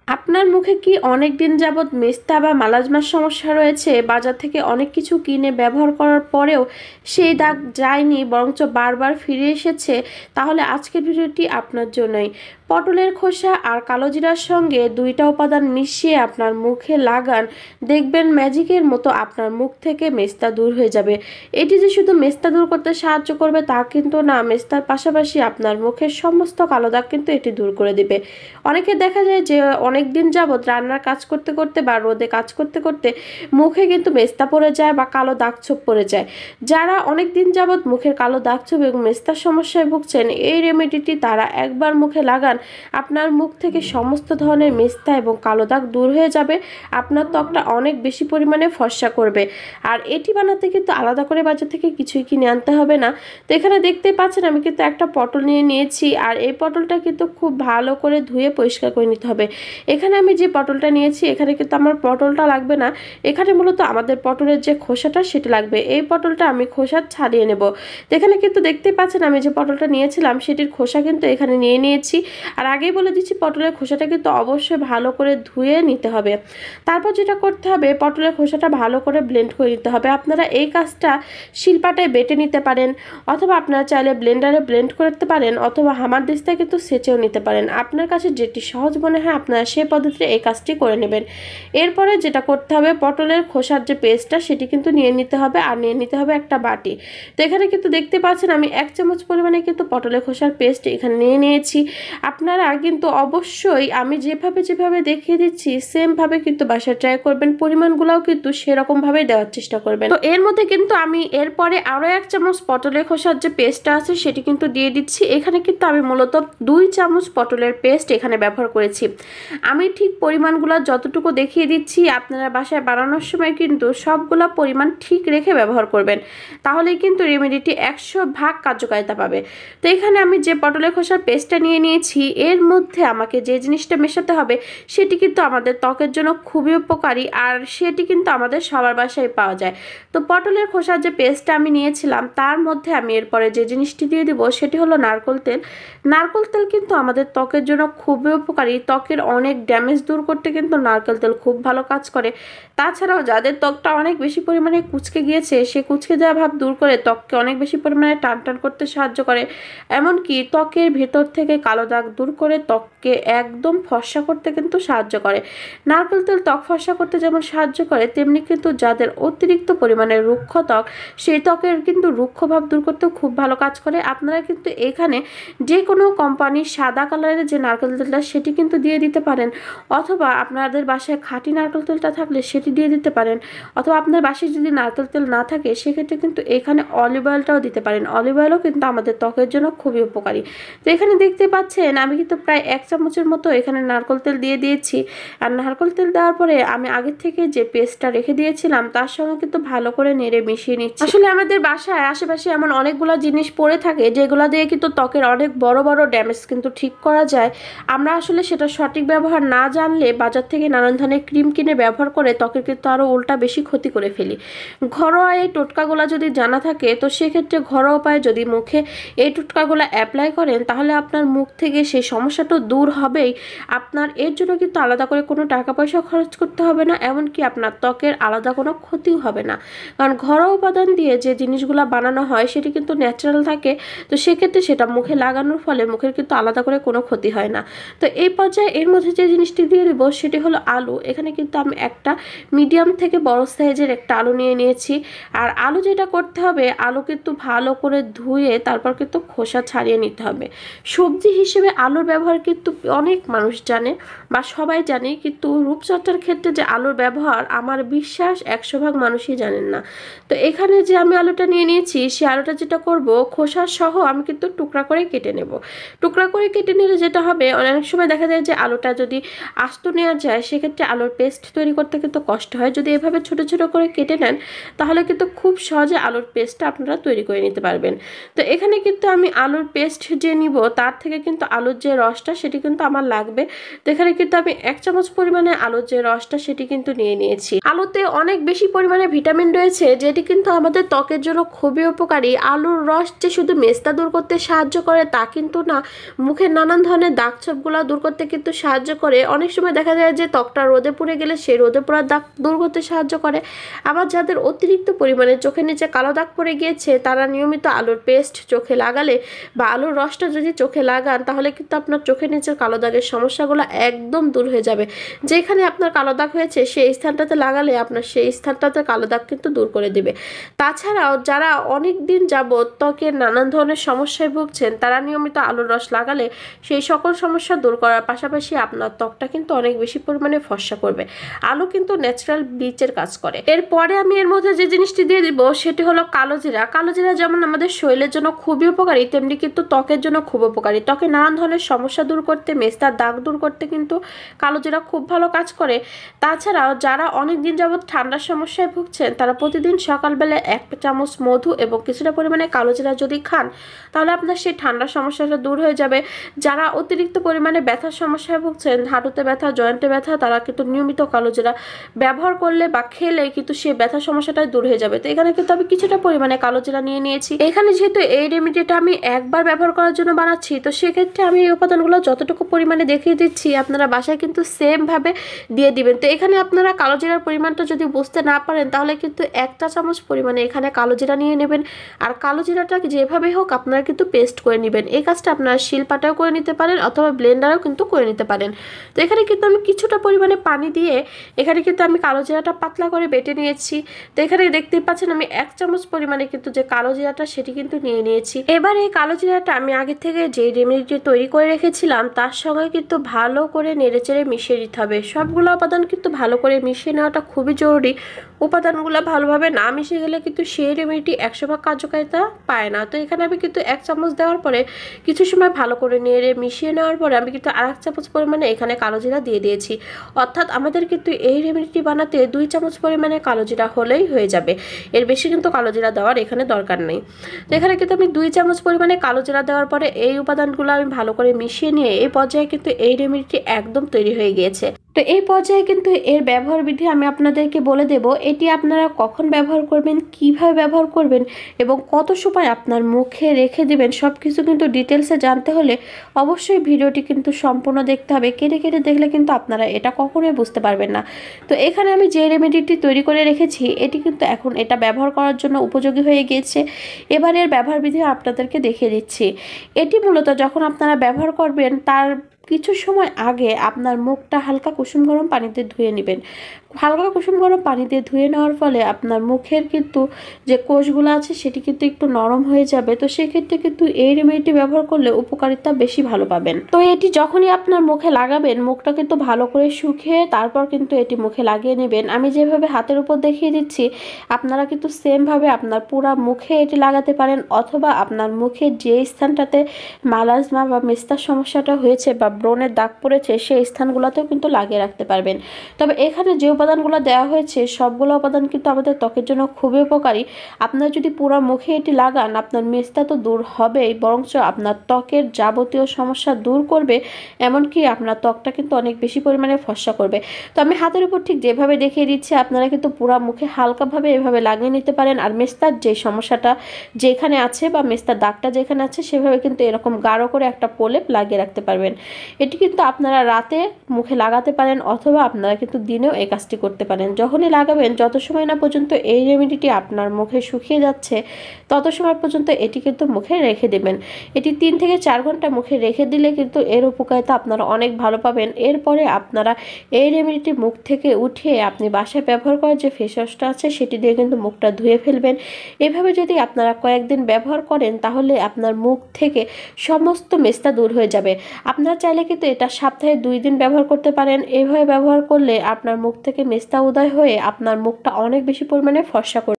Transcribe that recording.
আপনার মুখে কি অনেক দিন যাবৎ মেস্তা বা মালাজমার সমস্যা রয়েছে? বাজার থেকে অনেক কিছু কিনে ব্যবহার করার পরেও সেই দাগ যায়নি, বরঞ্চ বারবার ফিরে এসেছে? তাহলে আজকের ভিডিওটি আপনার জন্যই। পটলের খোসা আর কালো জিরার সঙ্গে দুইটা উপাদান মিশিয়ে আপনার মুখে লাগান, দেখবেন ম্যাজিকের মতো আপনার মুখ থেকে মেস্তা দূর হয়ে যাবে। এটি যে শুধু মেস্তা দূর করতে সাহায্য করবে তা কিন্তু না, মেস্তার পাশাপাশি আপনার মুখের সমস্ত কালো দাগ কিন্তু এটি দূর করে দিবে। অনেকে দেখা যায় যে অনেক দিন যাবৎ রান্নার কাজ করতে করতে বা রোদে কাজ করতে করতে মুখে কিন্তু মেস্তা পড়ে যায় বা কালো দাগ ছোপ পড়ে যায়। যারা অনেক দিন যাবৎ মুখের কালো দাগ ছোপ এবং মেস্তার সমস্যায় ভুগছেন, এই রেমেডিটি তারা একবার মুখে লাগান, আপনার মুখ থেকে সমস্ত ধরনের মেস্তা এবং কালো দাগ দূর হয়ে যাবে। আপনার ত্বকটা অনেক বেশি পরিমাণে ফর্সা করবে। আর এটি বানাতে কিন্তু আলাদা করে বাজার থেকে কিছুই কিনে আনতে হবে না। তো এখানে দেখতে পাচ্ছেন আমি কিন্তু একটা পটল নিয়ে নিয়েছি, আর এই পটলটা কিন্তু খুব ভালো করে ধুয়ে পরিষ্কার করে নিতে হবে। এখানে আমি যে পটলটা নিয়েছি এখানে কিন্তু আমার পটলটা লাগবে না, এখানে মূলত আমাদের পটলের যে খোসাটা সেটা লাগবে। এই পটলটা আমি খোসা ছাড়িয়ে নেব। তো এখানে কিন্তু দেখতে পাচ্ছেন আমি যে পটলটা নিয়েছিলাম সেটির খোসা কিন্তু এখানে নিয়ে নিয়েছি। আর আগেই বলে দিচ্ছি পটলের খোসাটা কিন্তু অবশ্যই ভালো করে ধুয়ে নিতে হবে। তারপর যেটা করতে হবে, পটলের খোসাটা ভালো করে ব্লেন্ড করে নিতে হবে। আপনারা এই কাজটা শিলপাটায় বেটে নিতে পারেন, অথবা আপনারা চাইলে ব্লেন্ডারে ব্লেন্ড করতে পারেন, অথবা হামানদিস্তায় কিন্তু সেচেও নিতে পারেন। আপনার কাছে যেটি সহজ মনে হয় আপনারা সেই পদ্ধতিতে এই কাজটি করে নেবেন। এরপরে যেটা করতে হবে, পটলের খোসার যে পেস্টটা সেটি কিন্তু নিয়ে নিতে হবে, আর নিয়ে নিতে হবে একটা বাটি। তো এখানে কিন্তু দেখতে পাচ্ছেন আমি 1 চামচ পরিমাণে কিন্তু পটলের খোসার পেস্ট এখানে নিয়ে নিয়েছি। আপনারা কিন্তু অবশ্যই আমি যেভাবে দেখিয়ে দিচ্ছি সেমভাবে কিন্তু বাসায় ট্রাই করবেন, পরিমাণগুলোও কিন্তু সেরকমভাবে দেওয়ার চেষ্টা করবেন। তো এর মধ্যে কিন্তু আমি এরপরে আরও 1 চামচ পটলের খোসার যে পেস্টটা আছে সেটি কিন্তু দিয়ে দিচ্ছি। এখানে কিন্তু আমি মূলত 2 চামচ পটলের পেস্ট এখানে ব্যবহার করেছি। আমি ঠিক পরিমাণগুলো যতটুকু দেখিয়ে দিচ্ছি আপনারা বাসায় বানানোর সময় কিন্তু সবগুলো পরিমাণ ঠিক রেখে ব্যবহার করবেন, তাহলেই কিন্তু রেমেডিটি 100% কার্যকারিতা পাবে। তো এখানে আমি যে পটলের খোসার পেস্টটা নিয়ে নিয়েছি এর মধ্যে আমাকে যে জিনিসটা মেশাতে হবে সেটি কিন্তু আমাদের ত্বকের জন্য খুবই উপকারী, আর সেটি কিন্তু আমাদের সবার বাসায় পাওয়া যায়। তো পটলের খোসার যে পেস্টটা আমি নিয়েছিলাম তার মধ্যে আমি এরপরে যে জিনিসটি দিয়ে দিব সেটি হলো নারকেল তেল। নারকেল তেল কিন্তু আমাদের ত্বকের জন্য খুবই উপকারী, ত্বকের অনেক ড্যামেজ দূর করতে কিন্তু নারকেল তেল খুব ভালো কাজ করে। তাছাড়াও যাদের ত্বকটা অনেক বেশি পরিমাণে কুঁচকে গিয়েছে সে কুঁচকে যাওয়া ভাব দূর করে ত্বককে অনেক বেশি পরিমাণে টান টান করতে সাহায্য করে। এমনকি ত্বকের ভেতর থেকে কালো দাগ দূর করে ত্বককে একদম ফর্সা করতে কিন্তু সাহায্য করে। নারকেল তেল ত্বক ফর্সা করতে যেমন সাহায্য করে, তেমনি কিন্তু যাদের অতিরিক্ত পরিমাণে রুক্ষ ত্বক সেই ত্বকের কিন্তু রুক্ষ ভাব দূর করতেও খুব ভালো কাজ করে। আপনারা কিন্তু এখানে যে কোনো কোম্পানির সাদা কালারের যে নারকেল তেলটা সেটি কিন্তু দিয়ে দিতে পারেন, অথবা আপনাদের বাসায় খাঁটি নারকেল তেলটা থাকলে সেটি দিয়ে দিতে পারেন, অথবা আপনার বাসায় যদি নারকেল তেল না থাকে সেক্ষেত্রে কিন্তু এখানে অলিভ অয়েলটাও দিতে পারেন। অলিভ অয়েলও কিন্তু আমাদের ত্বকের জন্য খুবই উপকারী। তো এখানে দেখতে পাচ্ছেন আমি কিন্তু প্রায় 1 চামচের মতো এখানে নারকেল তেল দিয়ে দিয়েছি। আর নারকেল তেল দেওয়ার পরে আমি আগে থেকে যে পেস্টটা রেখে দিয়েছিলাম তার সঙ্গে কিন্তু ভালো করে নেড়ে মিশিয়ে নিচ্ছি। আসলে আমাদের বাসায় আশেপাশে এমন অনেকগুলো জিনিস পড়ে থাকে যেগুলো দিয়ে কিন্তু ত্বকের অনেক বড় বড় ড্যামেজ কিন্তু ঠিক করা যায়। আমরা আসলে সেটা সঠিক ব্যবহার না জানলে বাজার থেকে নানান ধরনের ক্রিম কিনে ব্যবহার করে ত্বকের কিন্তু আরও উল্টা বেশি ক্ষতি করে ফেলি। ঘরোয়া এই টোটকাগুলো যদি জানা থাকে তো সেক্ষেত্রে ঘরোয়া উপায়ে যদি মুখে এই টোটকাগুলো অ্যাপ্লাই করেন তাহলে আপনার মুখ থেকে সেই সমস্যাটা দূর হবেই। আপনার এর জন্য কিন্তু আলাদা করে কোনো টাকা পয়সা খরচ করতে হবে না, এমনকি আপনার ত্বকের আলাদা কোনো ক্ষতিও হবে না। কারণ ঘরোয়া উপাদান দিয়ে যে জিনিসগুলো বানানো হয় সেটি কিন্তু ন্যাচারাল থাকে, তো সেক্ষেত্রে সেটা মুখে লাগানোর ফলে মুখের কিন্তু আলাদা করে কোনো ক্ষতি হয় না। তো এই পর্যায়ে এর মধ্যে যে জিনিসটি দিয়ে দেব সেটি হলো আলু। এখানে কিন্তু আমি একটা মিডিয়াম থেকে বড় সাইজের একটা আলু নিয়ে নিয়েছি। আর আলু যেটা করতে হবে, আলু কিন্তু ভালো করে ধুয়ে তারপর কিন্তু খোসা ছাড়িয়ে নিতে হবে। সবজি হিসেবে আলুর ব্যবহার কিন্তু অনেক মানুষ জানে বা সবাই জানে, কিন্তু রূপচর্চার ক্ষেত্রে যে আলুর ব্যবহার আমার বিশ্বাস 100% মানুষই জানেন না। তো এখানে যে আমি আলুটা নিয়ে নিয়েছি সেই আলুটা যেটা করব খোসা সহ আমি কিন্তু টুকরা করে কেটে নেব। টুকরা করে কেটে নিলে যেটা হবে, অনেক সময় দেখা যায় যে আলুটা যদি আস্ত নেওয়া যায় সেক্ষেত্রে আলুর পেস্ট তৈরি করতে কিন্তু কষ্ট হয়। যদি এভাবে ছোট ছোট করে কেটে নেন তাহলে কিন্তু খুব সহজে আলুর পেস্টটা আপনারা তৈরি করে নিতে পারবেন। তো এখানে কিন্তু আমি আলুর পেস্ট যে নিব তার থেকে কিন্তু আলুর যে রসটা সেটি কিন্তু আমার লাগবে। তো এখানে কিন্তু আমি 1 চামচ পরিমাণে আলুর যে রসটা সেটি কিন্তু নিয়ে নিয়েছি। আলুতে অনেক বেশি পরিমাণে ভিটামিন রয়েছে যেটি কিন্তু আমাদের ত্বকের জন্য খুবই উপকারী। আলুর রস যে শুধু মেস্তা দূর করতে সাহায্য করে তা কিন্তু না, মুখের নানান ধরনের দাগ ছোপগুলো দূর করতে কিন্তু সাহায্য করে। করে অনেক সময় দেখা যায় যে ত্বকটা রোদে পুড়ে গেলে সেই রোদে পোড়ার দাগ দূর করতে সাহায্য করে। আবার যাদের অতিরিক্ত পরিমাণে চোখের নিচে কালো দাগ পড়ে গিয়েছে তারা নিয়মিত আলুর পেস্ট চোখে লাগালে বা আলুর রসটা যদি চোখে লাগান তাহলে কিন্তু আপনার চোখের নিচের কালো দাগের সমস্যাগুলো একদম দূর হয়ে যাবে। যেখানে আপনার কালো দাগ হয়েছে সেই স্থানটাতে লাগালে আপনার সেই স্থানটাতে কালো দাগ কিন্তু দূর করে দেবে। তাছাড়াও যারা অনেক দিন যাবত ত্বকের নানান ধরনের সমস্যায় ভুগছেন তারা নিয়মিত আলুর রস লাগালে সেই সকল সমস্যা দূর করার পাশাপাশি আপনার ত্বকটা কিন্তু অনেক বেশি পরিমাণে ফর্সা করবে। আলু কিন্তু ন্যাচারাল ব্লিচের কাজ করে। এরপরে আমি এর মধ্যে যে জিনিসটি দিয়ে দিব সেটি হলো কালো জিরা। কালো জিরা যেমন আমাদের শরীরের জন্য খুবই উপকারী তেমনি কিন্তু ত্বকের জন্য খুব উপকারী। ত্বকে নানান ধরনের সমস্যা দূর করতে, মেস্তার দাগ দূর করতে কিন্তু কালো জিরা খুব ভালো কাজ করে। তাছাড়াও যারা অনেক দিন যাবত ঠান্ডার সমস্যায় ভুগছেন তারা প্রতিদিন সকালবেলা 1 চামচ মধু এবং কিছুটা পরিমাণে কালো জিরা যদি খান তাহলে আপনার সেই ঠান্ডার সমস্যাটা দূর হয়ে যাবে। যারা অতিরিক্ত পরিমাণে ব্যথার সমস্যায় ভুগছেন, হাঁটুতে ব্যথা, জয়েন্টে ব্যথা, তারা কিন্তু নিয়মিত কালো জিরা ব্যবহার করলে বা খেলে কিন্তু সেই ব্যথার সমস্যাটাই দূর হয়ে যাবে। তো এখানে কিন্তু আমি কিছুটা পরিমাণে কালো জিরা নিয়েছি। এখানে যেহেতু এই রেমেডিটা আমি একবার ব্যবহার করার জন্য বানাচ্ছি তো সেক্ষেত্রে আমি এই উপাদানগুলো যতটুকু পরিমাণে দেখিয়ে দিচ্ছি আপনারা বাসায় কিন্তু সেম ভাবে দিয়ে দিবেন। তো এখানে আপনারা কালো জিরার পরিমাণটা যদি বুঝতে না পারেন তাহলে কিন্তু 1 চা চামচ পরিমাণে এখানে কালো জিরা নিয়ে নেবেন। আর কালো জিরাটা যেভাবে হোক আপনারা কিন্তু পেস্ট করে নেবেন। এই কাজটা আপনারা শিলপাটাও করে নিতে পারেন অথবা ব্লেন্ডারেও কিন্তু করে নিতে পারেন। তো এখানে কিন্তু আমি কিছুটা পরিমাণে পানি দিয়ে এখানে কিন্তু আমি কালো জিরাটা পাতলা করে বেটে নিয়েছি। তো এখানে দেখতেই পাচ্ছেন আমি 1 চামচ পরিমাণে কিন্তু যে কালো জিরাটা সেটি কিন্তু নিয়ে নিয়েছি। এবার এই কালো জিরাটা আমি আগে থেকে যে রেমেডিটি তৈরি করে রেখেছিলাম তার সঙ্গে কিন্তু ভালো করে নেড়েচেড়ে মিশিয়ে দিতে হবে। সবগুলো উপাদান কিন্তু ভালো করে মিশিয়ে নেওয়াটা খুবই জরুরি। উপাদানগুলো ভালোভাবে না মিশে গেলে কিন্তু সেই রেমেডিটি 100% কার্যকারিতা পায় না। তো এখানে আমি কিন্তু 1 চামচ দেওয়ার পরে কিছু সময় ভালো করে নেড়ে মিশিয়ে নেওয়ার পরে আমি কিন্তু আর 1 চামচ পরিমাণে এখানে কালো জিরা দিয়ে দিয়েছি। অর্থাৎ আমাদের কিন্তু এই রেমেডিটি বানাতে 2 চামচ পরিমাণে কালো জিরা হলেই হয়ে যাবে। এর বেশি কিন্তু কালো জিরা দেওয়ার এখানে দরকার নেই। তো এখানে কিন্তু আমি 2 চামচ পরিমাণে কালো জিরা দেওয়ার পরে এই উপাদানগুলো আমি ভালো করে মিশিয়ে নিয়ে এই পর্যায়ে কিন্তু এই রেমেডিটি একদম তৈরি হয়ে গিয়েছে। তো এই পর্যায়ে কিন্তু এর ব্যবহার বিধি আমি আপনাদেরকে বলে দেব। এটি আপনারা কখন ব্যবহার করবেন, কিভাবে ব্যবহার করবেন এবং কত সময় আপনার মুখে রেখে দিবেন সব কিছু কিন্তু ডিটেলসে জানতে হলে অবশ্যই ভিডিওটি কিন্তু সম্পূর্ণ দেখতে হবে। কেটে কেটে দেখলে কিন্তু আপনারা এটা কখনোই বুঝতে পারবেন না। তো এখানে আমি যে রেমেডিটি তৈরি করে রেখেছি এটি কিন্তু এখন এটা ব্যবহার করার জন্য উপযোগী হয়ে গিয়েছে। এবার এর ব্যবহার বিধি আপনাদেরকে দেখিয়ে দিচ্ছি। এটি মূলত যখন আপনারা ব্যবহার করবেন তার কিছু সময় আগে আপনার মুখটা হালকা কুসুম গরম পানিতে ধুয়ে নেবেন। হালকা কুসুম গরম পানিতে ধুয়ে নেওয়ার ফলে আপনার মুখের কিন্তু যে কোষগুলো আছে সেটি কিন্তু একটু নরম হয়ে যাবে। তো সেক্ষেত্রে কিন্তু এই রেমেডিটি ব্যবহার করলে উপকারিতা বেশি ভালো পাবেন। তো এটি যখনই আপনার মুখে লাগাবেন মুখটা কিন্তু ভালো করে শুকিয়ে তারপর কিন্তু এটি মুখে লাগিয়ে নেবেন। আমি যেভাবে হাতের উপর দেখিয়ে দিচ্ছি আপনারা কিন্তু সেমভাবে আপনার পুরো মুখে এটি লাগাতে পারেন অথবা আপনার মুখে যে স্থানটাতে মালাজমা বা মেস্তার সমস্যাটা হয়েছে বা ব্রণের দাগ পড়েছে সেই স্থানগুলোতেও কিন্তু লাগিয়ে রাখতে পারবেন। তবে এখানে যে উপাদানগুলো দেওয়া হয়েছে সবগুলো উপাদান কিন্তু আমাদের ত্বকের জন্য খুবই উপকারী। আপনারা যদি পুরো মুখে এটি লাগান আপনার মেস্তা তো দূর হবেই বরঞ্চ আপনার ত্বকের যাবতীয় সমস্যা দূর করবে, এমনকি আপনার ত্বকটা কিন্তু অনেক বেশি পরিমাণে ফর্সা করবে। তো আমি হাতের উপর ঠিক যেভাবে দেখিয়ে দিচ্ছি আপনারা কিন্তু পুরো মুখে হালকাভাবে এভাবে লাগিয়ে নিতে পারেন। আর মেস্তার যে সমস্যাটা যেখানে আছে বা মেস্তার দাগটা যেখানে আছে সেভাবে কিন্তু এরকম গাঢ় করে একটা প্রলেপ লাগিয়ে রাখতে পারবেন। এটি কিন্তু আপনারা রাতে মুখে লাগাতে পারেন অথবা আপনারা কিন্তু দিনেও এই কাজটি করতে পারেন। যখনই লাগাবেন যত সময় না পর্যন্ত এই রেমেডিটি আপনার মুখে শুকিয়ে যাচ্ছে তত সময় পর্যন্ত এটি কিন্তু মুখে রেখে দেবেন। এটি 3 থেকে 4 ঘন্টা মুখে রেখে দিলে কিন্তু এর উপকারিতা আপনারা অনেক ভালো পাবেন। এরপরে আপনারা এই রেমেডিটি মুখ থেকে উঠিয়ে আপনি বাসায় ব্যবহার করার যে ফেস ওয়াশটা আছে সেটি দিয়ে কিন্তু মুখটা ধুয়ে ফেলবেন। এভাবে যদি আপনারা কয়েকদিন ব্যবহার করেন তাহলে আপনার মুখ থেকে সমস্ত মেস্তা দূর হয়ে যাবে। আপনারা চাইলে কিন্তু এটা সপ্তাহে 2 দিন ব্যবহার করতে পারেন। এইভাবে ব্যবহার করলে আপনার মুখ থেকে মেস্তা উদয় হয়ে আপনার মুখটা অনেক বেশি পরিমাণে ফর্সা করবে।